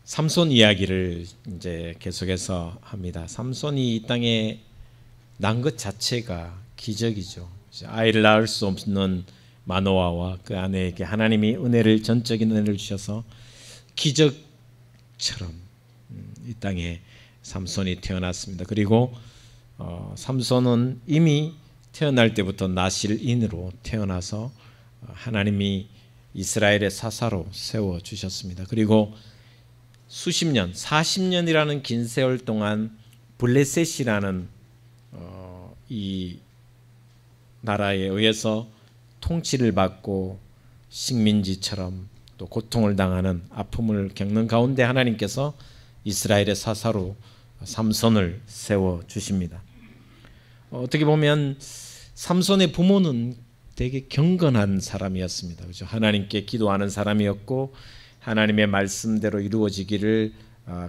삼손 이야기를 이제 계속해서 합니다. 삼손이 이 땅에 난 것 자체가 기적이죠. 아이를 낳을 수 없는 마노아와 그 아내에게 하나님이 전적인 은혜를 주셔서 기적처럼 이 땅에 삼손이 태어났습니다. 그리고 삼손은 이미 태어날 때부터 나실인으로 태어나서 하나님이 이스라엘의 사사로 세워주셨습니다. 그리고 수십 년, 40년이라는 긴 세월 동안 블레셋이라는 이 나라에 의해서 통치를 받고 식민지처럼 또 고통을 당하는 아픔을 겪는 가운데 하나님께서 이스라엘의 사사로 삼손을 세워주십니다. 어떻게 보면 삼손의 부모는 되게 경건한 사람이었습니다. 그렇죠? 하나님께 기도하는 사람이었고 하나님의 말씀대로 이루어지기를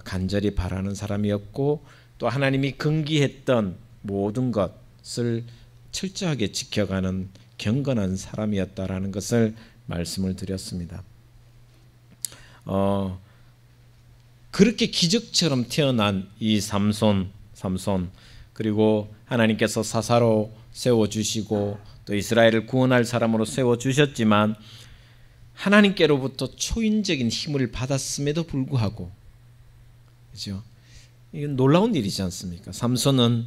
간절히 바라는 사람이었고 또 하나님이 금기했던 모든 것을 철저하게 지켜가는 경건한 사람이었다라는 것을 말씀을 드렸습니다. 그렇게 기적처럼 태어난 이 삼손 그리고 하나님께서 사사로 세워주시고 또 이스라엘을 구원할 사람으로 세워주셨지만 하나님께로부터 초인적인 힘을 받았음에도 불구하고 그렇죠? 이건 놀라운 일이지 않습니까? 삼손은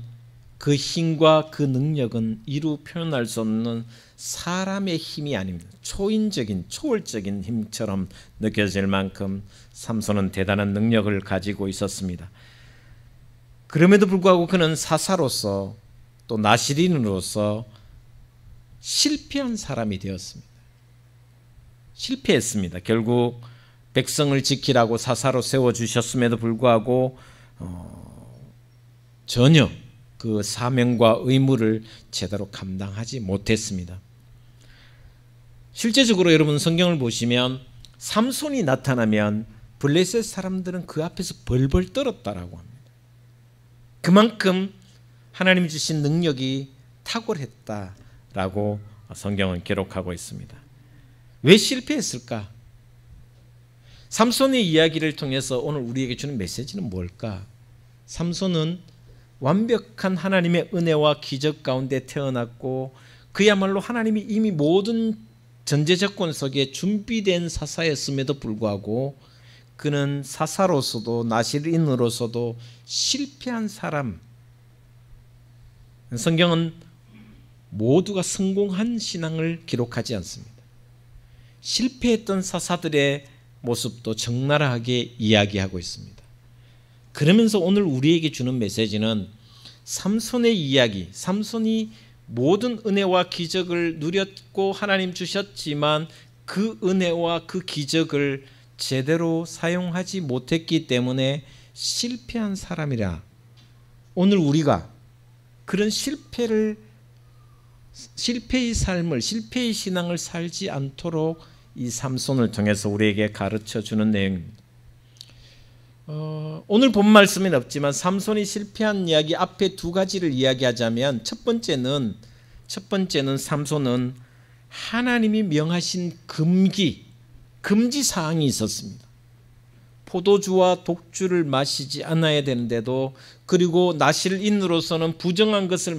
그 힘과 그 능력은 이루 표현할 수 없는 사람의 힘이 아닙니다. 초월적인 힘처럼 느껴질 만큼 삼손은 대단한 능력을 가지고 있었습니다. 그럼에도 불구하고 그는 사사로서 또 나실인으로서 실패한 사람이 되었습니다. 실패했습니다. 결국 백성을 지키라고 사사로 세워주셨음에도 불구하고 전혀 그 사명과 의무를 제대로 감당하지 못했습니다. 실제적으로 여러분 성경을 보시면 삼손이 나타나면 블레셋 사람들은 그 앞에서 벌벌 떨었다라고 합니다. 그만큼 하나님이 주신 능력이 탁월했다라고 성경은 기록하고 있습니다. 왜 실패했을까? 삼손의 이야기를 통해서 오늘 우리에게 주는 메시지는 뭘까? 삼손은 완벽한 하나님의 은혜와 기적 가운데 태어났고 그야말로 하나님이 이미 모든 전제조건 속에 준비된 사사였음에도 불구하고 그는 사사로서도 나실인으로서도 실패한 사람. 성경은 모두가 성공한 신앙을 기록하지 않습니다. 실패했던 사사들의 모습도 적나라하게 이야기하고 있습니다. 그러면서 오늘 우리에게 주는 메시지는 삼손의 이야기, 삼손이 모든 은혜와 기적을 누렸고 하나님 주셨지만 그 은혜와 그 기적을 제대로 사용하지 못했기 때문에 실패한 사람이라. 오늘 우리가 그런 실패의 삶을, 실패의 신앙을 살지 않도록 이 삼손을 통해서 우리에게 가르쳐주는 내용입니다. 오늘 본 말씀은 없지만 삼손이 실패한 이야기 앞에 두 가지를 이야기하자면 첫 번째는 삼손은 하나님이 명하신 금지 사항이 있었습니다. 포도주와 독주를 마시지 않아야 되는데도 그리고 나실인으로서는 부정한 것을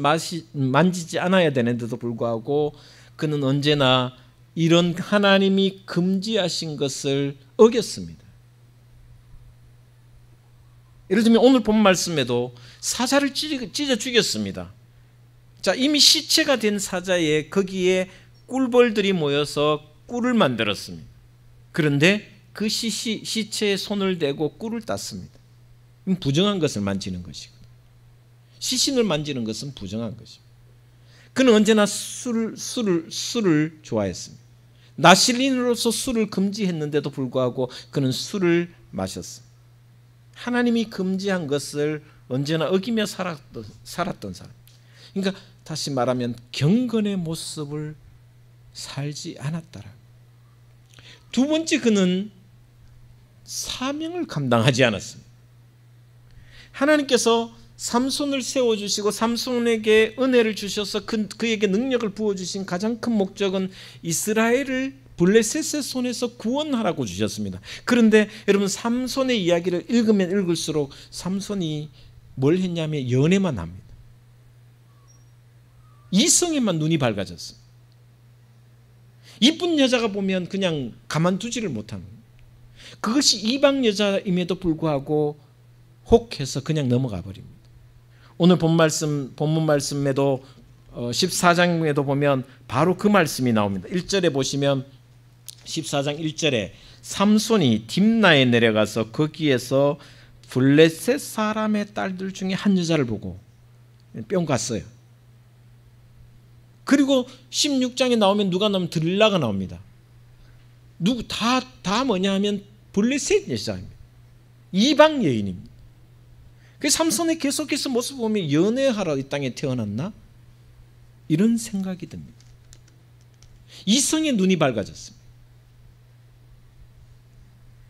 만지지 않아야 되는데도 불구하고 그는 언제나 이런 하나님이 금지하신 것을 어겼습니다. 예를 들면 오늘 본 말씀에도 사자를 찢어 죽였습니다. 자, 이미 시체가 된 사자에 거기에 꿀벌들이 모여서 꿀을 만들었습니다. 그런데 그 시체에 손을 대고 꿀을 땄습니다. 부정한 것을 만지는 것이거든요. 시신을 만지는 것은 부정한 것입니다. 그는 언제나 술을 좋아했습니다. 나실인으로서 술을 금지했는데도 불구하고 그는 술을 마셨습니다. 하나님이 금지한 것을 언제나 어기며 살았던 사람. 그러니까 다시 말하면 경건의 모습을 살지 않았더라. 두 번째, 그는 사명을 감당하지 않았습니다. 하나님께서 삼손을 세워주시고 삼손에게 은혜를 주셔서 그에게 능력을 부어주신 가장 큰 목적은 이스라엘을 블레셋의 손에서 구원하라고 주셨습니다. 그런데 여러분, 삼손의 이야기를 읽으면 읽을수록 삼손이 뭘 했냐면 연애만 합니다. 이성에만 눈이 밝아졌어요. 이쁜 여자가 보면 그냥 가만두지를 못합니다. 그것이 이방 여자임에도 불구하고 혹해서 그냥 넘어가 버립니다. 오늘 본문 말씀에도 14장에도 보면 바로 그 말씀이 나옵니다. 1절에 보시면 14장 1절에 삼손이 딥나에 내려가서 거기에서 블레셋 사람의 딸들 중에 한 여자를 보고 뿅 갔어요. 그리고 16장에 나오면 누가 나오면 들릴라가 나옵니다. 다 뭐냐 하면 블레셋 여자입니다. 이방 여인입니다. 그 삼손이 계속해서 모습 보면 연애하러 이 땅에 태어났나? 이런 생각이 듭니다. 이성의 눈이 밝아졌습니다.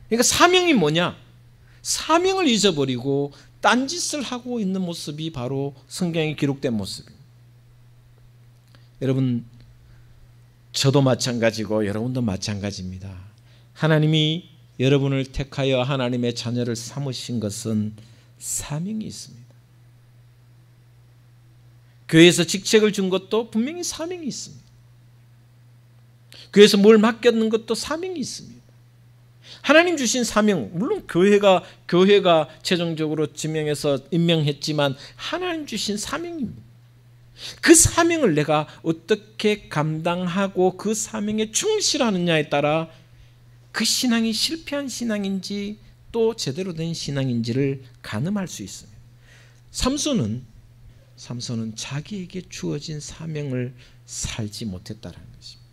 그러니까 사명이 뭐냐? 사명을 잊어버리고 딴짓을 하고 있는 모습이 바로 성경에 기록된 모습입니다. 여러분, 저도 마찬가지고 여러분도 마찬가지입니다. 하나님이 여러분을 택하여 하나님의 자녀를 삼으신 것은 사명이 있습니다. 교회에서 직책을 준 것도 분명히 사명이 있습니다. 교회에서 뭘 맡겼는 것도 사명이 있습니다. 하나님 주신 사명, 물론 교회가 최종적으로 지명해서 임명했지만 하나님 주신 사명입니다. 그 사명을 내가 어떻게 감당하고 그 사명에 충실하느냐에 따라 그 신앙이 실패한 신앙인지 또 제대로 된 신앙인지를 가늠할 수 있습니다. 삼손은 자기에게 주어진 사명을 살지 못했다는 것입니다.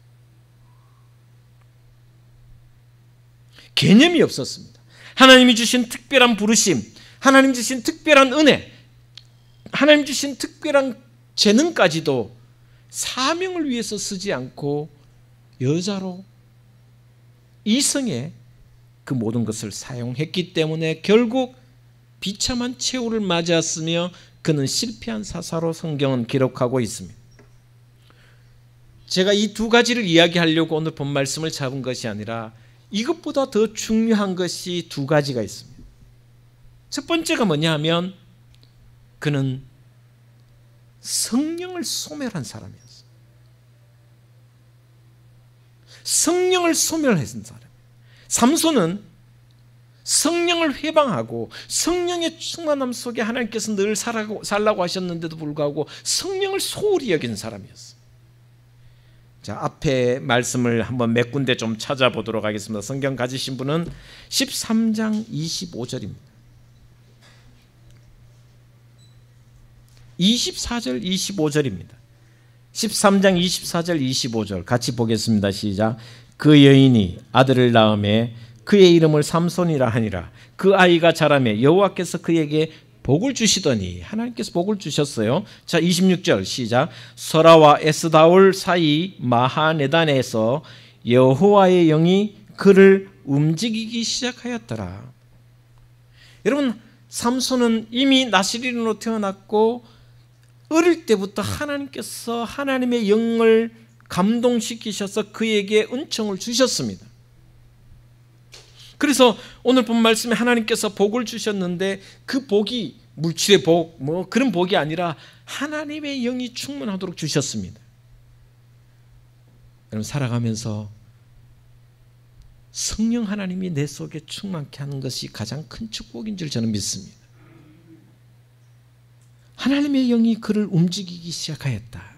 개념이 없었습니다. 하나님이 주신 특별한 부르심, 하나님 주신 특별한 은혜, 하나님 주신 특별한 재능까지도 사명을 위해서 쓰지 않고 여자로 이성의 그 모든 것을 사용했기 때문에 결국 비참한 최후를 맞이했으며 그는 실패한 사사로 성경은 기록하고 있습니다. 제가 이 두 가지를 이야기하려고 오늘 본 말씀을 잡은 것이 아니라 이것보다 더 중요한 것이 두 가지가 있습니다. 첫 번째가 뭐냐 하면 그는 성령을 소멸한 사람이었어요. 성령을 소멸했던 사람. 삼손은 성령을 회방하고 성령의 충만함 속에 하나님께서 늘 살라고 하셨는데도 불구하고 성령을 소홀히 여긴 사람이었어요. 자, 앞에 말씀을 한번 몇 군데 좀 찾아보도록 하겠습니다. 성경 가지신 분은 13장 25절입니다. 24절 25절입니다. 13장 24절 25절 같이 보겠습니다. 시작. 그 여인이 아들을 낳음에 그의 이름을 삼손이라 하니라. 그 아이가 자라매 여호와께서 그에게 복을 주시더니, 하나님께서 복을 주셨어요. 자, 26절 시작. 소라와 에스다올 사이 마하네단에서 여호와의 영이 그를 움직이기 시작하였더라. 여러분, 삼손은 이미 나시린으로 태어났고 어릴 때부터 하나님께서 하나님의 영을 감동시키셔서 그에게 은총을 주셨습니다. 그래서 오늘 본 말씀에 하나님께서 복을 주셨는데 그 복이 물질의 복, 뭐 그런 복이 아니라 하나님의 영이 충만하도록 주셨습니다. 여러분, 살아가면서 성령 하나님이 내 속에 충만케 하는 것이 가장 큰 축복인 줄 저는 믿습니다. 하나님의 영이 그를 움직이기 시작하였다.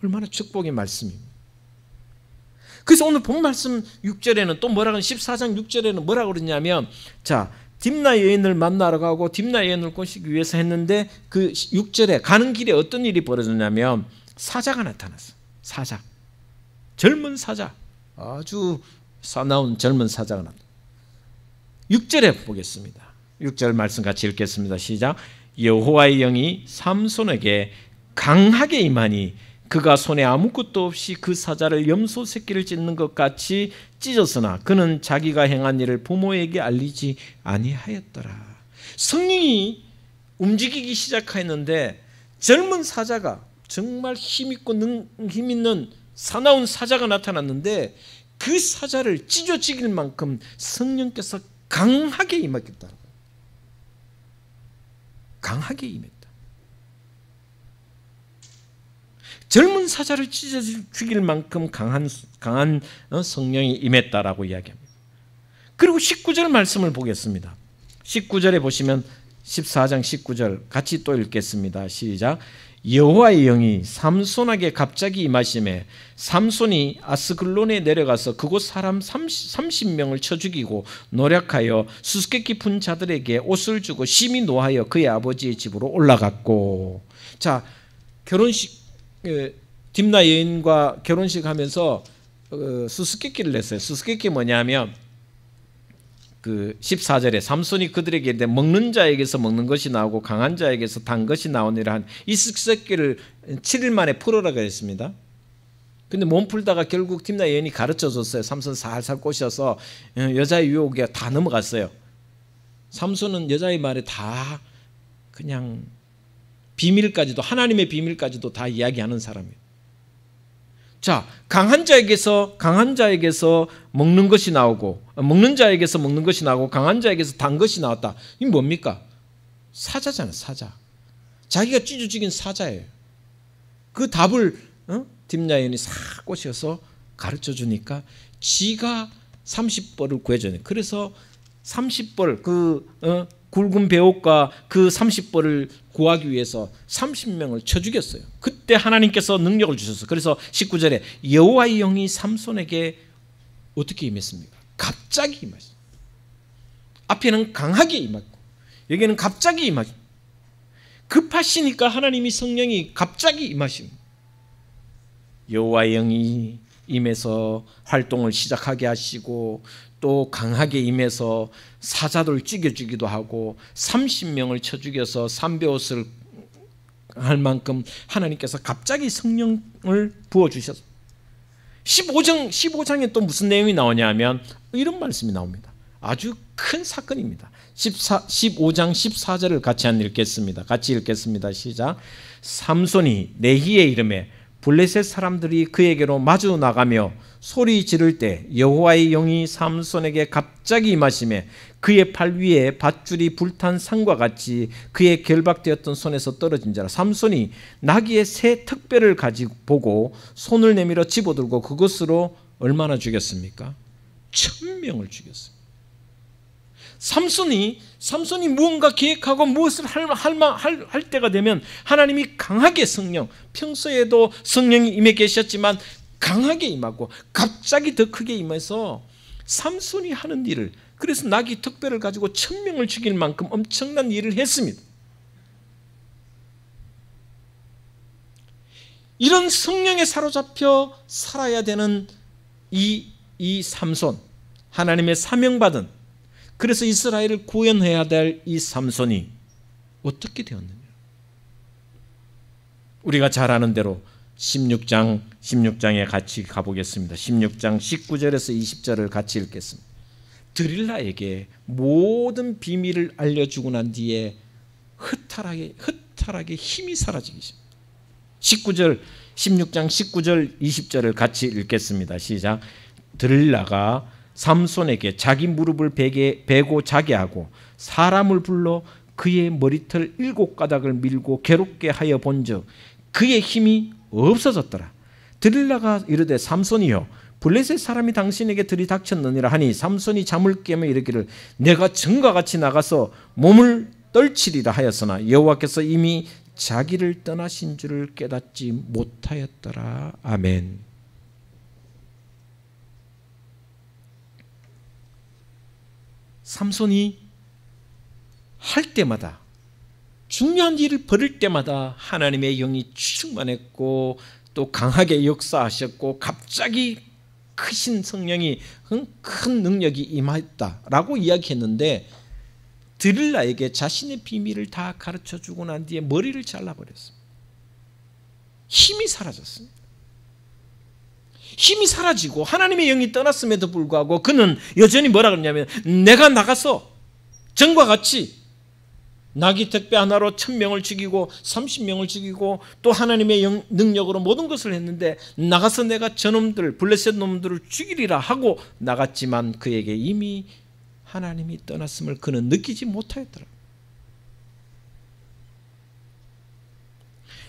얼마나 축복의 말씀입니다. 그래서 오늘 본 말씀 6절에는 또 뭐라고, 14장 6절에는 뭐라고 그러냐면, 자, 딥나 여인을 만나러 가고 딥나 여인을 꼬시기 위해서 했는데 그 6절에 가는 길에 어떤 일이 벌어졌냐면 사자가 나타났어요. 사자, 젊은 사자, 아주 사나운 젊은 사자가 나타났어요. 6절에 보겠습니다. 6절 말씀 같이 읽겠습니다. 시작. 여호와의 영이 삼손에게 강하게 임하니 그가 손에 아무것도 없이 그 사자를 염소 새끼를 찢는 것 같이 찢었으나 그는 자기가 행한 일을 부모에게 알리지 아니하였더라. 성령이 움직이기 시작했는데 젊은 사자가 정말 힘있고 힘있는 사나운 사자가 나타났는데 그 사자를 찢어 죽일 만큼 성령께서 강하게 임하겠다. 강하게 임했다. 젊은 사자를 찢어 죽일 만큼 강한 성령이 임했다라고 이야기합니다. 그리고 19절 말씀을 보겠습니다. 19절에 보시면 14장 19절 같이 또 읽겠습니다. 시작. 여호와의 영이 삼손에게 갑자기 임하심에 삼손이 아스글론에 내려가서 그곳 사람 30명을 쳐 죽이고 노력하여 수수께끼 푼 자들에게 옷을 주고 심히 노하여 그의 아버지의 집으로 올라갔고. 자, 결혼식 딥나 여인과 결혼식 하면서 수수께끼를 냈어요. 수수께끼 뭐냐면 그 14절에 삼손이 그들에게 먹는 자에게서 먹는 것이 나오고 강한 자에게서 단 것이 나오니라 한 이 수수께끼를 7일 만에 풀어라 그랬습니다. 근데 몸 풀다가 결국 딥나 여인이 가르쳐 줬어요. 삼손 살살 꼬셔서 여자의 유혹에 다 넘어갔어요. 삼손은 여자의 말에 다 그냥 비밀까지도, 하나님의 비밀까지도 다 이야기하는 사람이에요. 자, 강한 자에게서 먹는 것이 나오고, 먹는 자에게서 먹는 것이 나오고 강한 자에게서 단 것이 나왔다. 이게 뭡니까? 사자잖아요. 사자. 자기가 찢어 죽인 사자예요. 그 답을 딥나 여인이 싹 꼬셔서 가르쳐 주니까 지가 30벌을 구해줘요. 그래서 30벌 굵은 배옷과 그 30벌을 구하기 위해서 30명을 쳐 죽였어요. 그때 하나님께서 능력을 주셨어요. 그래서 19절에 여호와의 영이 삼손에게 어떻게 임했습니까? 갑자기 임하셨어요. 앞에는 강하게 임했고 여기는 갑자기 임하셨어요. 급하시니까 하나님이 성령이 갑자기 임하십니다. 여호와의 영이 임해서 활동을 시작하게 하시고 또 강하게 임해서 사자들 죽여주기도 하고 30명을 쳐 죽여서 삼배옷을 할 만큼 하나님께서 갑자기 성령을 부어주셨어요. 15장에 또 무슨 내용이 나오냐 하면 이런 말씀이 나옵니다. 아주 큰 사건입니다. 15장 14절을 같이 읽겠습니다. 같이 읽겠습니다. 시작. 삼손이 내히의 이름에 블레셋 사람들이 그에게로 마주 나가며 소리 지를 때 여호와의 영이 삼손에게 갑자기 임하시매 그의 팔 위에 밧줄이 불탄 상과 같이 그의 결박되었던 손에서 떨어진 자라. 삼손이 나귀의 새 턱뼈를 가지고 보고 손을 내밀어 집어들고 그것으로 얼마나 죽였습니까? 1000명을 죽였어요. 삼손이 무언가 계획하고 무엇을 할 때가 되면 하나님이 강하게 평소에도 성령이 임해 계셨지만 강하게 임하고 갑자기 더 크게 임해서 삼손이 하는 일을, 그래서 나귀 턱뼈를 가지고 1000명을 죽일 만큼 엄청난 일을 했습니다. 이런 성령에 사로잡혀 살아야 되는 이 삼손, 하나님의 사명받은, 그래서 이스라엘을 구원해야 될 이 삼손이 어떻게 되었느냐? 우리가 잘 아는 대로 16장에 같이 가보겠습니다. 16장 19절에서 20절을 같이 읽겠습니다. 드릴라에게 모든 비밀을 알려주고 난 뒤에 허탈하게 힘이 사라지기 시작합니다. 16장 19절 20절을 같이 읽겠습니다. 시작. 드릴라가 삼손에게 자기 무릎을 베고 자게 하고 사람을 불러 그의 머리털 7가닥을 밀고 괴롭게 하여 본즉 그의 힘이 없어졌더라. 드릴라가 이르되 삼손이여 블레셋 사람이 당신에게 들이닥쳤느니라 하니 삼손이 잠을 깨며 이르기를 내가 전과 같이 나가서 몸을 떨치리라 하였으나 여호와께서 이미 자기를 떠나신 줄을 깨닫지 못하였더라. 아멘. 삼손이 할 때마다, 중요한 일을 벌일 때마다 하나님의 영이 충만했고 또 강하게 역사하셨고 갑자기 크신 성령이 큰 능력이 임했다라고 이야기했는데 드릴라에게 자신의 비밀을 다 가르쳐주고 난 뒤에 머리를 잘라버렸습니다. 힘이 사라졌습니다. 힘이 사라지고 하나님의 영이 떠났음에도 불구하고 그는 여전히 뭐라 그러냐면 내가 나가서 전과 같이 나귀 택배 하나로 1000명을 죽이고 30명을 죽이고 또 하나님의 능력으로 모든 것을 했는데 나가서 내가 저놈들 블레셋 놈들을 죽이리라 하고 나갔지만 그에게 이미 하나님이 떠났음을 그는 느끼지 못하였더라.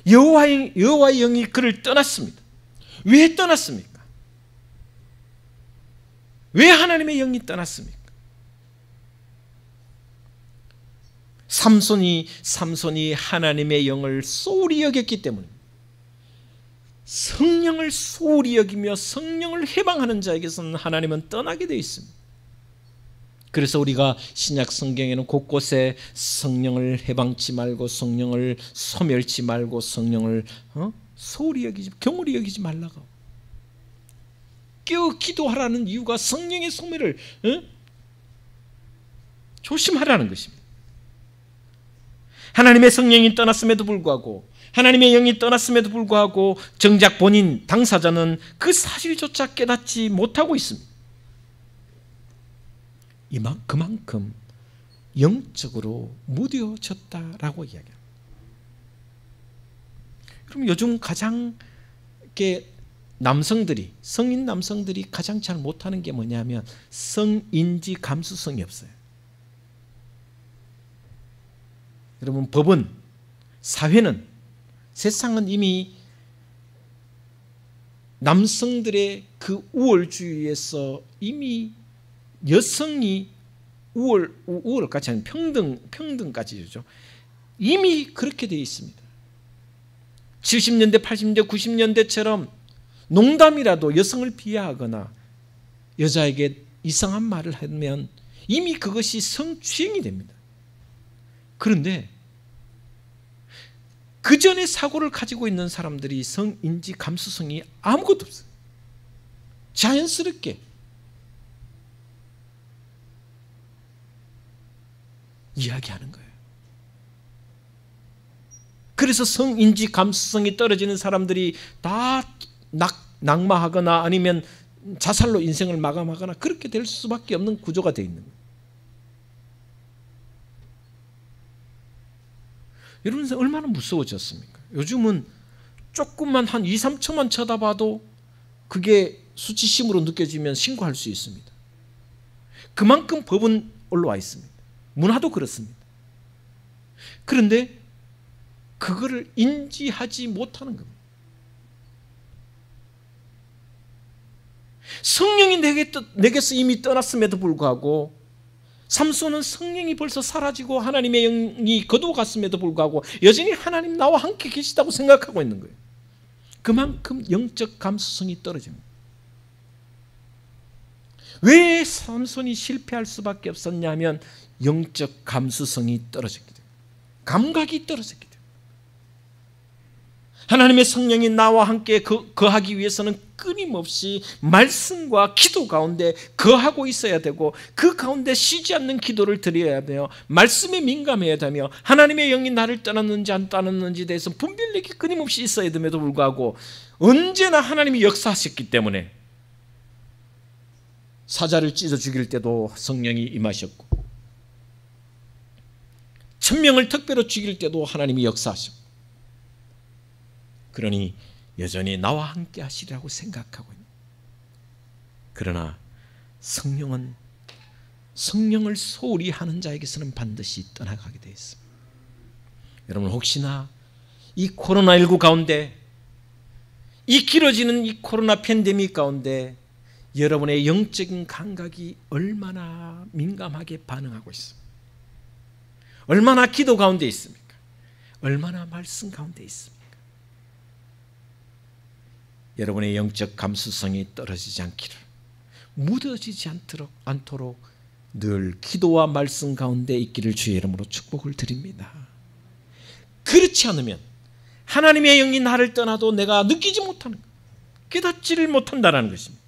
여호와의 영이 그를 떠났습니다. 왜 떠났습니까? 왜 하나님의 영이 떠났습니까? 삼손이 하나님의 영을 소홀히 여겼기 때문입니다. 성령을 소홀히 여기며 성령을 해방하는 자에게서는 하나님은 떠나게 되어 있습니다. 그래서 우리가 신약 성경에는 곳곳에 성령을 해방치 말고 성령을 소멸치 말고 성령을 소홀히 여기지, 경홀히 여기지 말라고. 깨어 기도하라는 이유가 성령의 소멸을 조심하라는 것입니다. 하나님의 성령이 떠났음에도 불구하고, 하나님의 영이 떠났음에도 불구하고 정작 본인 당사자는 그 사실조차 깨닫지 못하고 있습니다. 그만큼 영적으로 무뎌졌다라고 이야기합니다. 그럼 요즘 가장 남성들이, 성인 남성들이 가장 잘 못하는 게 뭐냐면 성인지 감수성이 없어요. 여러분, 법은, 사회는, 세상은 이미 남성들의 그 우월주의에서 이미 여성이 우월까지 하는 평등까지죠. 이미 그렇게 되어 있습니다. 70년대, 80년대, 90년대처럼 농담이라도 여성을 비하하거나 여자에게 이상한 말을 하면 이미 그것이 성추행이 됩니다. 그런데 그 전에 사고를 가지고 있는 사람들이 성인지 감수성이 아무것도 없어요. 자연스럽게 이야기하는 거예요. 그래서 성인지 감수성이 떨어지는 사람들이 다 낙마하거나 아니면 자살로 인생을 마감하거나 그렇게 될 수밖에 없는 구조가 되어 있는 거예요. 여러분, 얼마나 무서워졌습니까? 요즘은 조금만 한 2, 3초만 쳐다봐도 그게 수치심으로 느껴지면 신고할 수 있습니다. 그만큼 법은 올라와 있습니다. 문화도 그렇습니다. 그런데 그거를 인지하지 못하는 겁니다. 성령이 내게서 이미 떠났음에도 불구하고 삼손은 성령이 벌써 사라지고 하나님의 영이 거두어갔음에도 불구하고 여전히 하나님 나와 함께 계시다고 생각하고 있는 거예요. 그만큼 영적 감수성이 떨어집니다. 왜 삼손이 실패할 수밖에 없었냐 하면 영적 감수성이 떨어졌기 때문에, 감각이 떨어졌기 때문에. 하나님의 성령이 나와 함께 거하기 위해서는 끊임없이 말씀과 기도 가운데 거하고 있어야 되고 그 가운데 쉬지 않는 기도를 드려야 되며 말씀에 민감해야 되며 하나님의 영이 나를 떠났는지 안 떠났는지에 대해서 분별력이 끊임없이 있어야 됨에도 불구하고 언제나 하나님이 역사하셨기 때문에 사자를 찢어 죽일 때도 성령이 임하셨고 1000명을 특별히 죽일 때도 하나님이 역사하셨고, 그러니 여전히 나와 함께 하시리라고 생각하고 있는. 그러나 성령은 성령을 소홀히 하는 자에게서는 반드시 떠나가게 되어 있습니다. 여러분, 혹시나 이 코로나19 가운데, 이 길어지는 이 코로나 팬데믹 가운데 여러분의 영적인 감각이 얼마나 민감하게 반응하고 있습니까? 얼마나 기도 가운데 있습니까? 얼마나 말씀 가운데 있습니까? 여러분의 영적 감수성이 떨어지지 않기를, 묻어지지 않도록 늘 기도와 말씀 가운데 있기를 주의 이름으로 축복을 드립니다. 그렇지 않으면 하나님의 영이 나를 떠나도 내가 느끼지 못하는 것, 깨닫지를 못한다는 것입니다.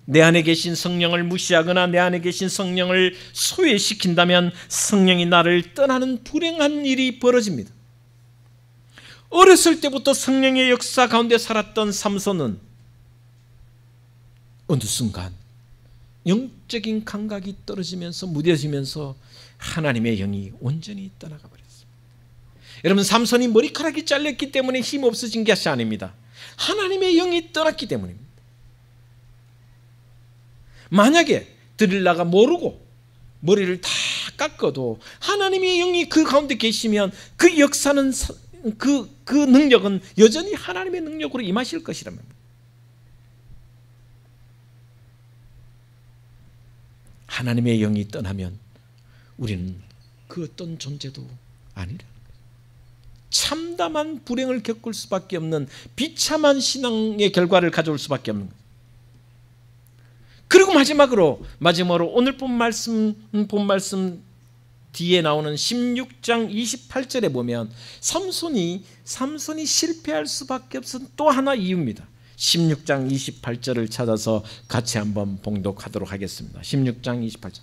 내 안에 계신 성령을 무시하거나 내 안에 계신 성령을 소외시킨다면 성령이 나를 떠나는 불행한 일이 벌어집니다. 어렸을 때부터 성령의 역사 가운데 살았던 삼손은 어느 순간 영적인 감각이 떨어지면서 무뎌지면서 하나님의 영이 온전히 떠나가 버렸습니다. 여러분, 삼손이 머리카락이 잘렸기 때문에 힘 없어진 것이 아닙니다. 하나님의 영이 떠났기 때문입니다. 만약에 드릴라가 모르고 머리를 다 깎아도 하나님의 영이 그 가운데 계시면 그 역사는 그 능력은 여전히 하나님의 능력으로 임하실 것이라는 겁니다. 하나님의 영이 떠나면 우리는 그 어떤 존재도 아니라 참담한 불행을 겪을 수밖에 없는 비참한 신앙의 결과를 가져올 수밖에 없는 거예요. 그리고 마지막으로 오늘 본 말씀 뒤에 나오는 16장 28절에 보면 삼손이 실패할 수밖에 없은 또 하나 이유입니다. 16장 28절을 찾아서 같이 한번 봉독하도록 하겠습니다. 16장 28절.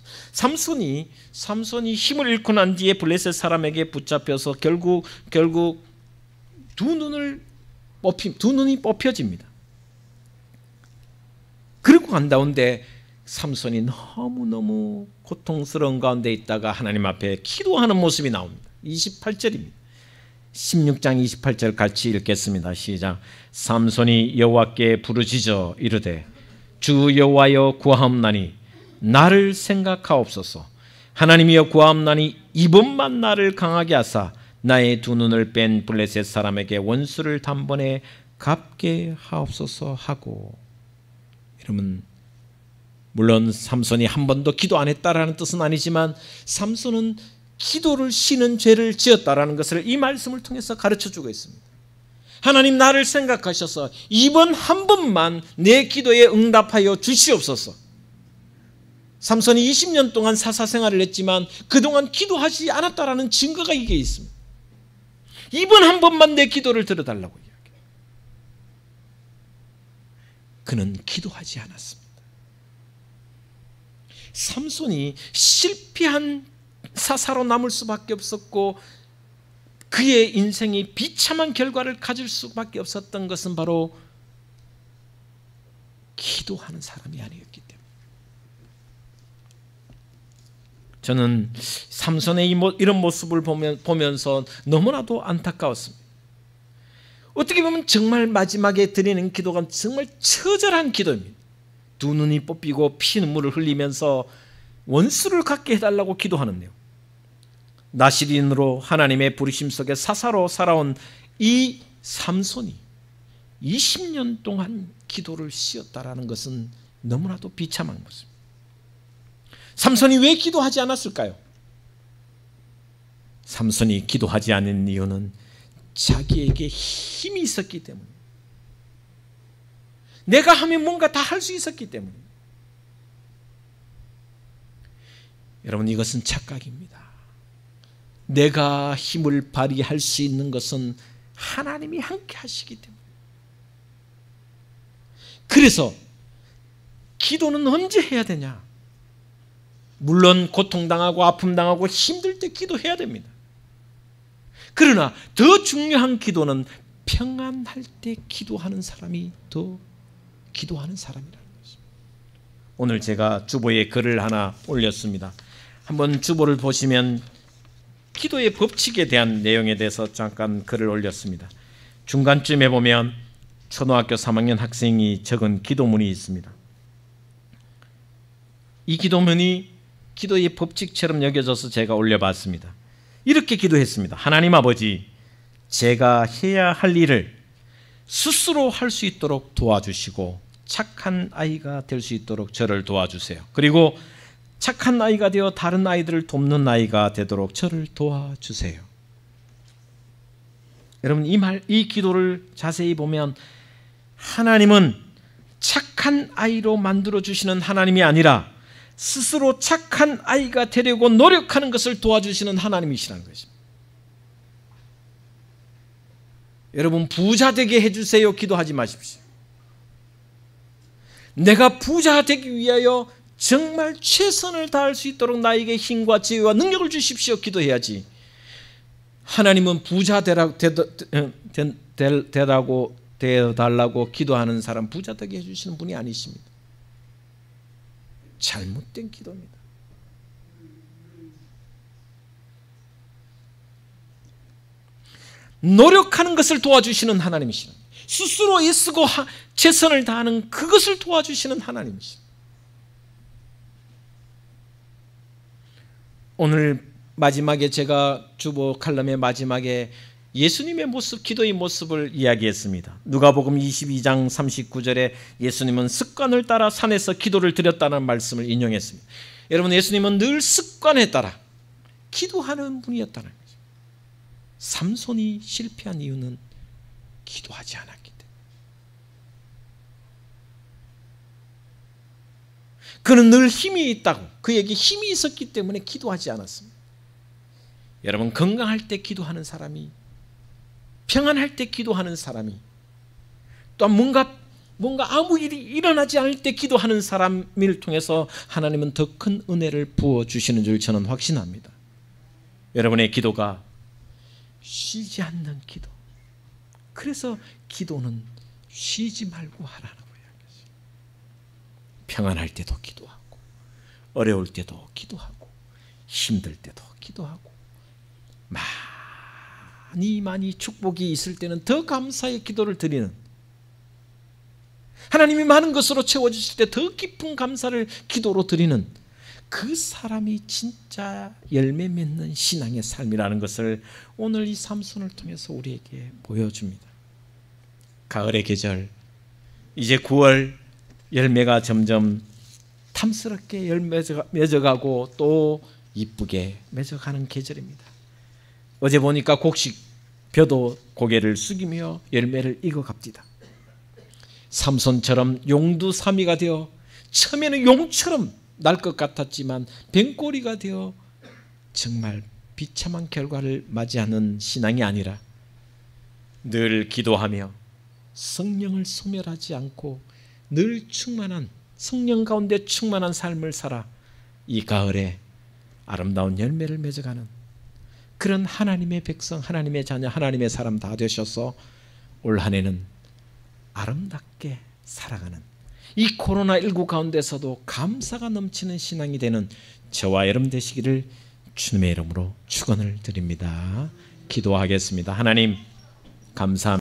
삼손이 힘을 잃고 난 뒤에 블레셋 사람에게 붙잡혀서 결국 두 눈이 뽑혀집니다. 그리고 간 가운데 삼손이 너무너무 고통스러운 가운데 있다가 하나님 앞에 기도하는 모습이 나옵니다. 28절입니다. 16장 28절 같이 읽겠습니다. 시작. 삼손이 여호와께 부르짖어 이르되 주 여호와여 구하옵나니 나를 생각하옵소서. 하나님이여 구하옵나니 이번만 나를 강하게 하사 나의 두 눈을 뺀 블레셋 사람에게 원수를 단번에 갚게 하옵소서 하고. 여러분, 물론 삼손이 한 번도 기도 안 했다라는 뜻은 아니지만 삼손은 기도를 쉬는 죄를 지었다라는 것을 이 말씀을 통해서 가르쳐주고 있습니다. 하나님, 나를 생각하셔서 이번 한 번만 내 기도에 응답하여 주시옵소서. 삼손이 20년 동안 사사생활을 했지만 그동안 기도하지 않았다라는 증거가 이게 있습니다. 이번 한 번만 내 기도를 들어달라고 이야기해요. 그는 기도하지 않았습니다. 삼손이 실패한 사사로 남을 수밖에 없었고 그의 인생이 비참한 결과를 가질 수밖에 없었던 것은 바로 기도하는 사람이 아니었기 때문에. 저는 삼손의 이런 모습을 보면서 너무나도 안타까웠습니다. 어떻게 보면 정말 마지막에 드리는 기도가 정말 처절한 기도입니다. 두 눈이 뽑히고 피눈물을 흘리면서 원수를 갖게 해달라고 기도하는데요. 나시린으로 하나님의 부르심 속에 사사로 살아온 이 삼손이 20년 동안 기도를 쉬었다라는 것은 너무나도 비참한 모습입니다. 삼손이 왜 기도하지 않았을까요? 삼손이 기도하지 않은 이유는 자기에게 힘이 있었기 때문에, 내가 하면 뭔가 다 할 수 있었기 때문에. 여러분, 이것은 착각입니다. 내가 힘을 발휘할 수 있는 것은 하나님이 함께 하시기 때문에. 그래서 기도는 언제 해야 되냐? 물론 고통당하고 아픔당하고 힘들 때 기도해야 됩니다. 그러나 더 중요한 기도는 평안할 때 기도하는 사람이 더 기도하는 사람이라는 것입니다. 오늘 제가 주보에 글을 하나 올렸습니다. 한번 주보를 보시면 기도의 법칙에 대한 내용에 대해서 잠깐 글을 올렸습니다. 중간쯤에 보면 초등학교 3학년 학생이 적은 기도문이 있습니다. 이 기도문이 기도의 법칙처럼 여겨져서 제가 올려봤습니다. 이렇게 기도했습니다. 하나님 아버지, 제가 해야 할 일을 스스로 할 수 있도록 도와주시고 착한 아이가 될 수 있도록 저를 도와주세요. 그리고 착한 아이가 되어 다른 아이들을 돕는 아이가 되도록 저를 도와주세요. 여러분, 이 기도를 자세히 보면 하나님은 착한 아이로 만들어주시는 하나님이 아니라 스스로 착한 아이가 되려고 노력하는 것을 도와주시는 하나님이시라는 것입니다. 여러분, 부자 되게 해주세요 기도하지 마십시오. 내가 부자 되기 위하여 정말 최선을 다할 수 있도록 나에게 힘과 지혜와 능력을 주십시오 기도해야지. 하나님은 부자 되어달라고 기도하는 사람 부자 되게 해주시는 분이 아니십니다. 잘못된 기도입니다. 노력하는 것을 도와주시는 하나님이시라. 스스로 애쓰고 최선을 다하는 그것을 도와주시는 하나님이시라. 오늘 마지막에 제가 주보 칼럼의 마지막에 예수님의 모습, 기도의 모습을 이야기했습니다. 누가복음 22장 39절에 예수님은 습관을 따라 산에서 기도를 드렸다는 말씀을 인용했습니다. 여러분, 예수님은 늘 습관에 따라 기도하는 분이었다는 거죠. 삼손이 실패한 이유는 기도하지 않았기 때문에. 그는 늘 힘이 있다고, 그에게 힘이 있었기 때문에 기도하지 않았습니다. 여러분, 건강할 때 기도하는 사람이, 평안할 때 기도하는 사람이, 또 뭔가 아무 일이 일어나지 않을 때 기도하는 사람을 통해서 하나님은 더 큰 은혜를 부어주시는 줄 저는 확신합니다. 여러분의 기도가 쉬지 않는 기도. 그래서 기도는 쉬지 말고 하라는 거예요. 평안할 때도 기도하고, 어려울 때도 기도하고, 힘들 때도 기도하고, 많이 축복이 있을 때는 더 감사의 기도를 드리는, 하나님이 많은 것으로 채워주실 때 더 깊은 감사를 기도로 드리는 그 사람이 진짜 열매 맺는 신앙의 삶이라는 것을 오늘 이 삼손을 통해서 우리에게 보여줍니다. 가을의 계절, 이제 9월, 열매가 점점 탐스럽게 맺어가고 또 이쁘게 맺어가는 계절입니다. 어제 보니까 곡식 벼도 고개를 숙이며 열매를 익어갑니다. 삼손처럼 용두사미가 되어 처음에는 용처럼 날 것 같았지만 뱀꼬리가 되어 정말 비참한 결과를 맞이하는 신앙이 아니라 늘 기도하며 성령을 소멸하지 않고 늘 충만한, 성령 가운데 충만한 삶을 살아 이 가을에 아름다운 열매를 맺어가는 그런 하나님의 백성, 하나님의 자녀, 하나님의 사람 다 되셔서 올 한 해는 아름답게 살아가는, 이 코로나19 가운데서도 감사가 넘치는 신앙이 되는 저와 여러분 되시기를 주님의 이름으로 축원을 드립니다. 기도하겠습니다. 하나님, 감사합니다.